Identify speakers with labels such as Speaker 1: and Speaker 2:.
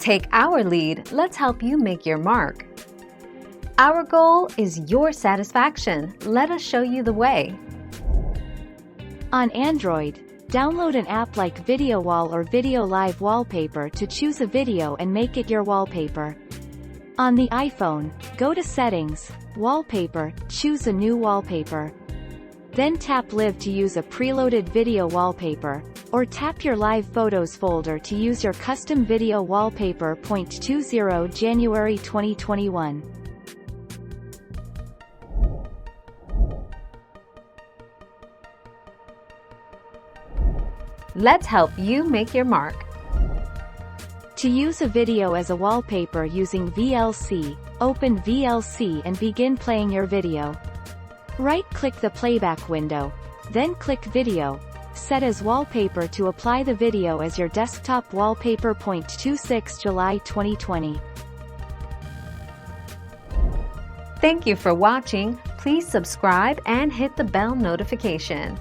Speaker 1: Take our lead, let's help you make your mark. Our goal is your satisfaction. Let us show you the way.
Speaker 2: On Android, download an app like Video Wall or Video Live Wallpaper to choose a video and make it your wallpaper. On the iPhone, go to Settings, Wallpaper, choose a new wallpaper. Then tap Live to use a preloaded video wallpaper, or tap your Live Photos folder to use your custom video wallpaper. 20 January 2021.
Speaker 1: Let's help you make your mark.
Speaker 2: To use a video as a wallpaper using VLC, open VLC and begin playing your video. Right-click the playback window, then click Video, set as wallpaper to apply the video as your desktop wallpaper. 26 July 2020.
Speaker 1: Thank you for watching. Please subscribe and hit the bell notification.